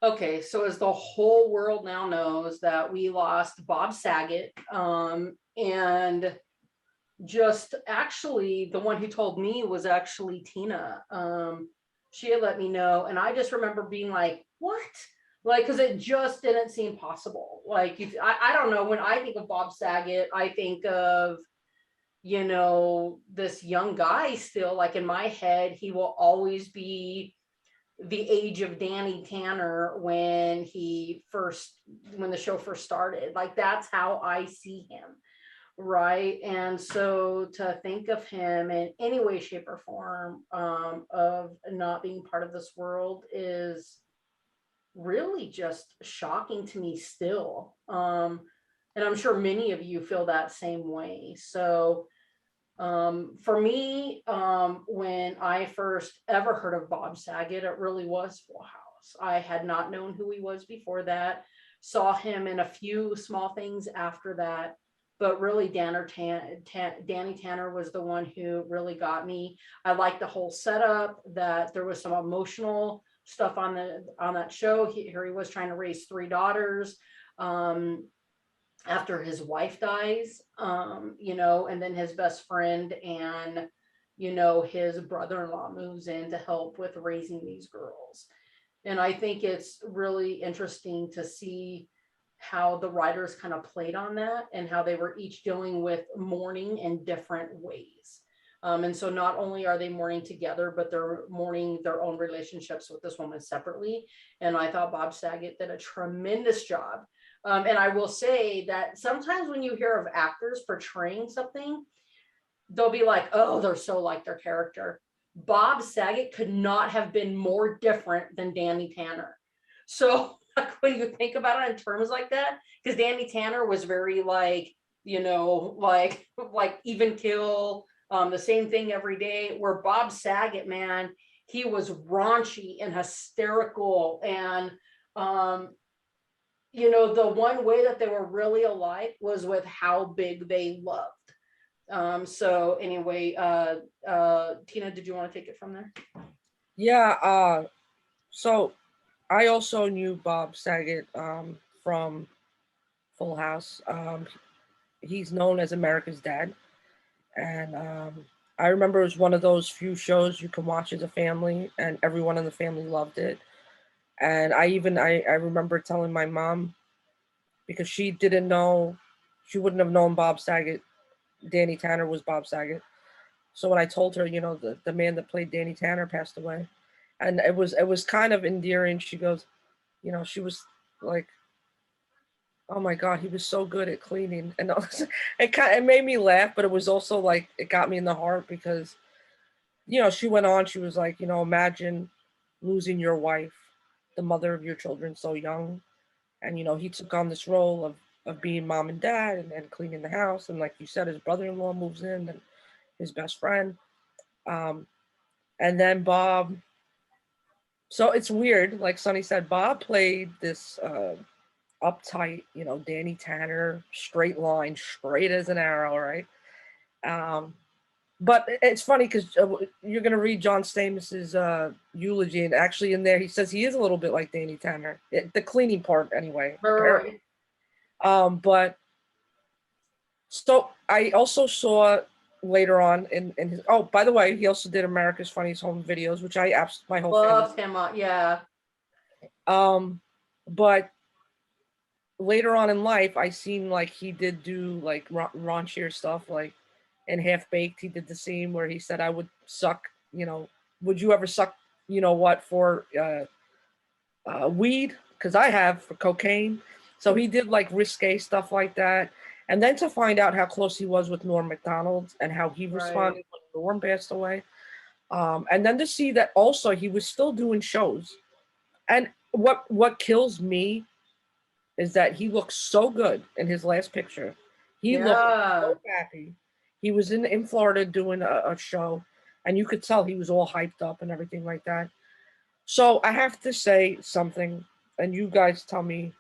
Okay, so as the whole world now knows that we lost Bob Saget, and just actually the one who told me was actually Tina. She had let me know, and I just remember being like, "What?" Like, because it just didn't seem possible. Like, I don't know. When I think of Bob Saget, I think of this young guy still. Like in my head, he will always be the age of Danny Tanner when the show first started. Like that's how I see him, right? And so to think of him in any way, shape, or form of not being part of this world is really just shocking to me still. And I'm sure many of you feel that same way. So for me, when I first ever heard of Bob Saget, it really was Full House. I had not known who he was before that, saw him in a few small things after that, but really Danny Tanner was the one who really got me. I liked the whole setup, that there was some emotional stuff on that show. Here he was trying to raise three daughters. After his wife dies, and then his best friend and his brother-in-law moves in to help with raising these girls. And I think it's really interesting to see how the writers kind of played on that and how they were each dealing with mourning in different ways. And so not only are they mourning together, but they're mourning their own relationships with this woman separately. And I thought Bob Saget did a tremendous job. And I will say that sometimes when you hear of actors portraying something, they'll be like, oh, they're so like their character. Bob Saget could not have been more different than Danny Tanner. So like, when you think about it in terms like that, because Danny Tanner was very like, like even kill, the same thing every day, where Bob Saget, man, he was raunchy and hysterical. And the one way that they were really alike was with how big they loved. So anyway, Tina, did you want to take it from there? Yeah, so I also knew Bob Saget from Full House. He's known as America's Dad. And I remember it was one of those few shows you can watch as a family, and everyone in the family loved it. And I remember telling my mom, because she didn't know, she wouldn't have known Bob Saget. Danny Tanner was Bob Saget. So when I told her, the man that played Danny Tanner passed away, and it was kind of endearing. She goes, she was like, oh my god, he was so good at cleaning, and it made me laugh, but it was also like it got me in the heart because she went on. She was like, imagine losing your wife, the mother of your children, so young, and he took on this role of being mom and dad and cleaning the house, and like you said, his brother-in-law moves in and his best friend, um, and then Bob. So it's weird, like Sonny said, Bob played this uptight, Danny Tanner, straight line, straight as an arrow, right? Um, but it's funny because you're going to read John Stamos's eulogy, and actually in there he says he is a little bit like Danny Tanner, the cleaning part anyway, apparently. Right. But so I also saw later on in his. Oh, by the way, he also did America's Funniest Home Videos, which my whole family. Loved him. Yeah. Um, but later on in life, I seen like he did do like raunchier stuff, like in Half Baked, he did the scene where he said, "I would suck, would you ever suck, what for weed? Because I have for cocaine." So he did like risque stuff like that, and then to find out how close he was with Norm Macdonald and how he Right. responded when Norm passed away, and then to see that also he was still doing shows, and what kills me is that he looked so good in his last picture. He looked Yeah. so happy. He was in Florida doing a show, and you could tell he was all hyped up and everything like that. So I have to say something, and you guys tell me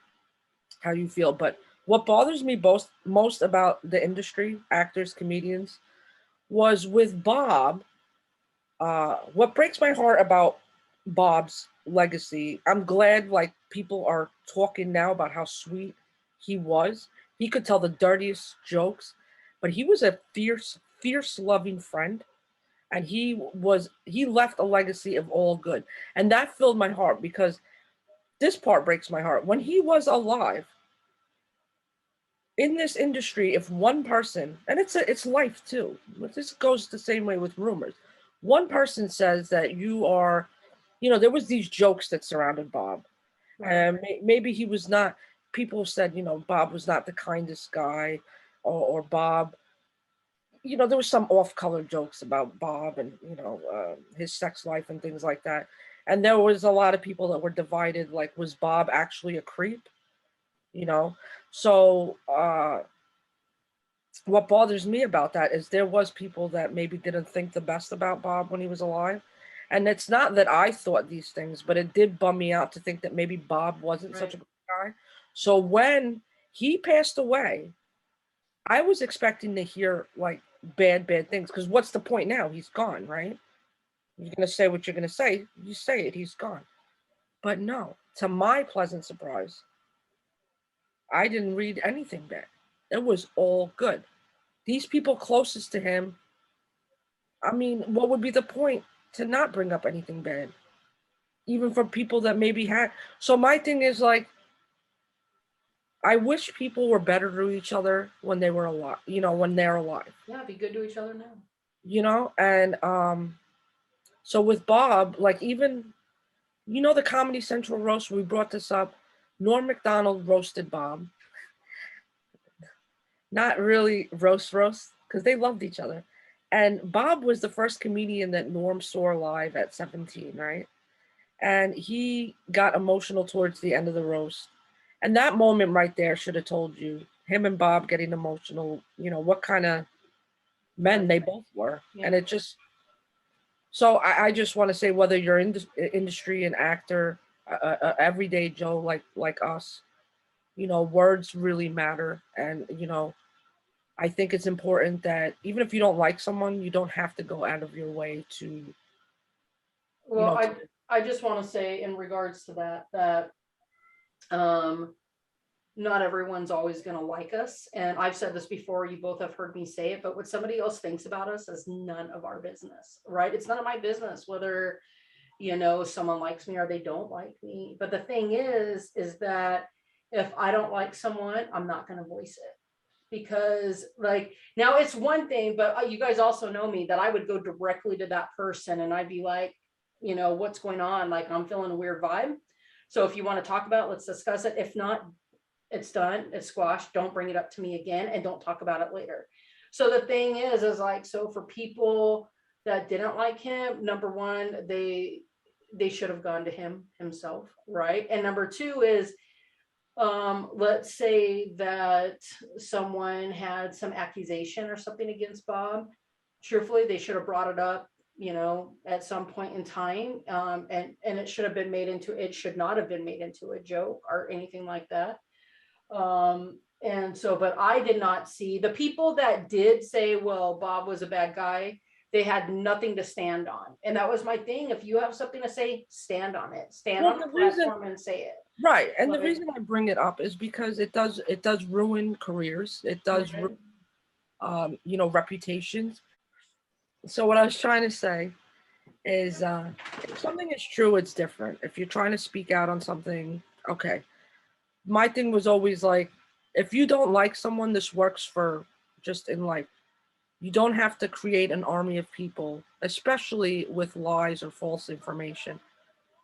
how you feel. But what bothers me most about the industry, actors, comedians, was with Bob. What breaks my heart about Bob's legacy. I'm glad like people are talking now about how sweet he was. He could tell the dirtiest jokes, but he was a fierce loving friend, and he left a legacy of all good. And that filled my heart because this part breaks my heart. When he was alive in this industry, if one person, and it's life too, but this goes the same way with rumors. One person says that you are, there was these jokes that surrounded Bob, Right. and maybe he was not. People said, Bob was not the kindest guy, or Bob. There was some off-color jokes about Bob and his sex life and things like that. And there was a lot of people that were divided. Like, was Bob actually a creep? You know, so what bothers me about that is there was people that maybe didn't think the best about Bob when he was alive. And it's not that I thought these things, but it did bum me out to think that maybe Bob wasn't such a Right. good guy. So when he passed away, I was expecting to hear like bad things, because what's the point now? He's gone, right? You're gonna say what you're gonna say. You say it. He's gone. But no, to my pleasant surprise, I didn't read anything bad. It was all good. These people closest to him. I mean, what would be the point to not bring up anything bad, even for people that maybe had? So my thing is like, I wish people were better to each other when they were alive. When they're alive. Yeah, be good to each other now. And so with Bob, like even the Comedy Central roast, we brought this up. Norm Macdonald roasted Bob. Not really roast, because they loved each other. And Bob was the first comedian that Norm saw live at 17, right? And he got emotional towards the end of the roast. And that moment right there should have told you, him and Bob getting emotional, what kind of men Right. they both were. And Yeah. it just, so I just want to say, whether you're in the industry, an actor, everyday Joe like us, words really matter. And I think it's important that even if you don't like someone, you don't have to go out of your way to, Well, to, I just want to say in regards to that um not everyone's always going to like us, and I've said this before, you both have heard me say it, but what somebody else thinks about us is none of our business, right? It's none of my business whether someone likes me or they don't like me. But the thing is that if I don't like someone, I'm not going to voice it, because like, now it's one thing, but you guys also know me, that I would go directly to that person and I'd be like, what's going on? Like, I'm feeling a weird vibe. So if you want to talk about it, let's discuss it. If not, it's done, it's squashed. Don't bring it up to me again, and don't talk about it later. So the thing is like, so for people that didn't like him, number one, they should have gone to him himself, right? And number two is, let's say that someone had some accusation or something against Bob. Truthfully, they should have brought it up, at some point in time. And it should have been made into, it should not have been made into a joke or anything like that. And so, but I did not see the people that did say, well, Bob was a bad guy. They had nothing to stand on. And that was my thing. If you have something to say, stand on it, stand well, on the the reason, platform and say it. right. And the Like, reason I bring it up is because it does ruin careers. It does, right. reputations. So what I was trying to say is, if something is true, it's different. If you're trying to speak out on something, okay. My thing was always like, if you don't like someone, this works for just in life. You don't have to create an army of people, especially with lies or false information.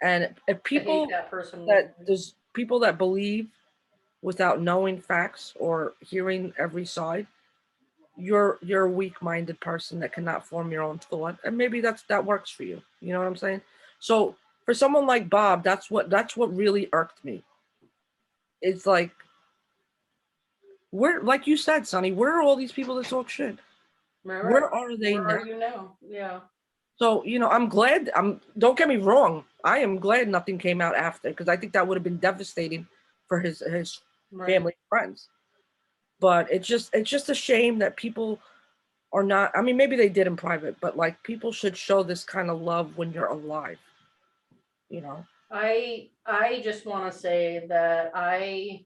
And if I hate that person. people that believe without knowing facts or hearing every side, you're a weak-minded person that cannot form your own thought. And maybe that works for you. You know what I'm saying? So for someone like Bob, that's what really irked me. It's like, where, like you said, Sonny, where are all these people that talk shit? Right. Where are they Where now? are you now? Yeah. So, I'm glad. Don't get me wrong. I am glad nothing came out after, because I think that would have been devastating for his Right. family and friends. But it's just a shame that people are not. I mean, maybe they did in private, but like, people should show this kind of love when you're alive. You know. I just want to say that I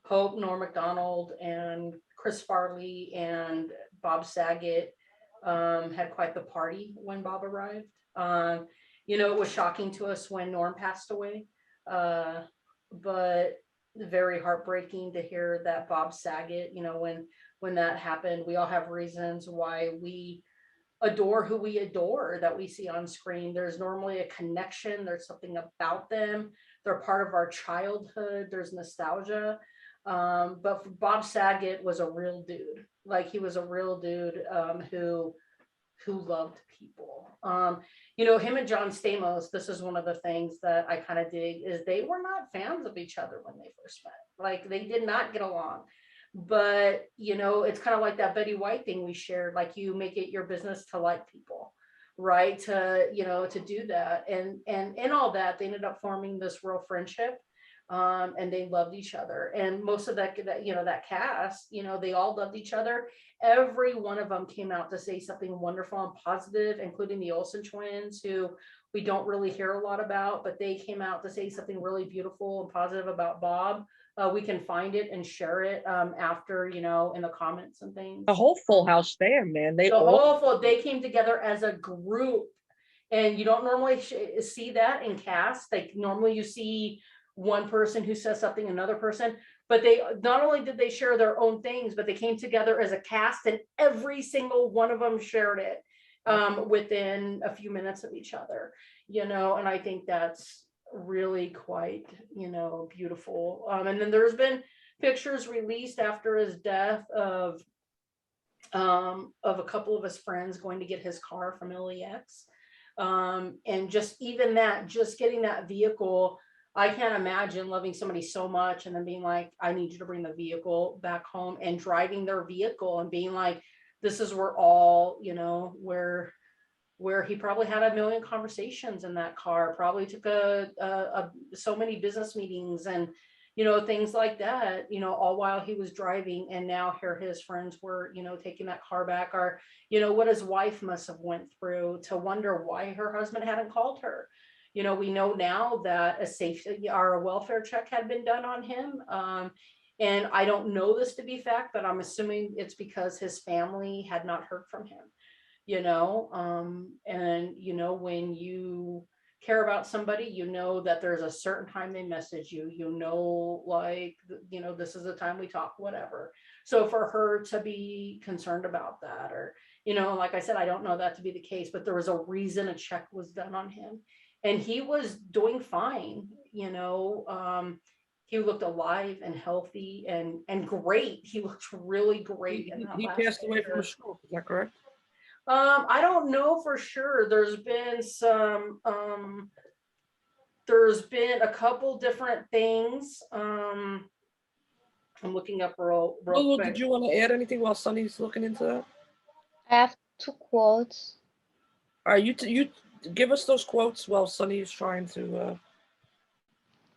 hope Norm Macdonald and Chris Farley and Bob Saget had quite the party when Bob arrived. It was shocking to us when Norm passed away, uh, but very heartbreaking to hear that Bob Saget. When that happened, we all have reasons why we adore who we adore that we see on screen. There's normally a connection, there's something about them, they're part of our childhood, there's nostalgia. But Bob Saget was a real dude. Like he was a real dude who loved people. Him and John Stamos, this is one of the things that I kind of dig is they were not fans of each other when they first met. Like they did not get along. But it's kind of like that Betty White thing we shared. Like you make it your business to like people, right? To do that, and in all that, they ended up forming this real friendship, and they loved each other. And most of that cast, they all loved each other. Every one of them came out to say something wonderful and positive, including the Olsen twins, who we don't really hear a lot about, but they came out to say something really beautiful and positive about Bob. We can find it and share it after, in the comments and things. The whole Full House fan, man. They came together as a group, and you don't normally see that in cast. Like normally you see one person who says something, another person, but they not only did they share their own things, but they came together as a cast, and every single one of them shared it within a few minutes of each other. And I think that's really quite beautiful. And then there's been pictures released after his death of a couple of his friends going to get his car from LAX. And just even that, just getting that vehicle, I can't imagine loving somebody so much and then being like, I need you to bring the vehicle back home, and driving their vehicle and being like, this is where all, where he probably had a million conversations in that car, probably took so many business meetings and things like that, all while he was driving. And now here his friends were taking that car back, or what his wife must have went through to wonder why her husband hadn't called her. We know now that a safety or a welfare check had been done on him. And I don't know this to be fact, but I'm assuming it's because his family had not heard from him. And when you care about somebody, that there's a certain time they message you, like, this is the time we talk, whatever. So for her to be concerned about that, or like I said, I don't know that to be the case, but there was a reason a check was done on him, and he was doing fine. He looked alive and healthy and great. He looked really great in that He last passed away from a picture. stroke. Is that correct? I don't know for sure. There's been a couple different things. I'm looking up real Lulu, did quick. you want to add anything while Sunny's looking into that? I have two quotes. All right, you give us those quotes while Sunny is trying to.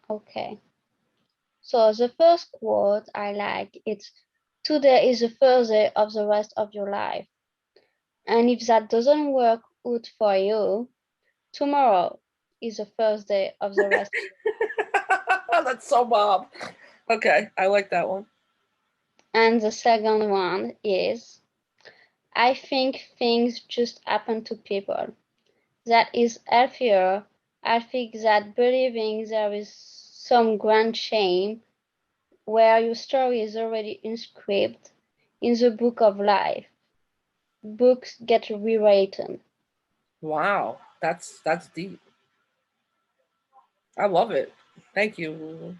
Okay. So the first quote I like, it's, today is the first day of the rest of your life. And if that doesn't work out for you, tomorrow is the first day of the rest. That's so Bob. Okay, I like that one. And the second one is, I think things just happen to people. That is healthier. I think that believing there is some grand shame where your story is already inscribed in the book of life. Books get rewritten. Wow, that's deep. I love it. Thank you.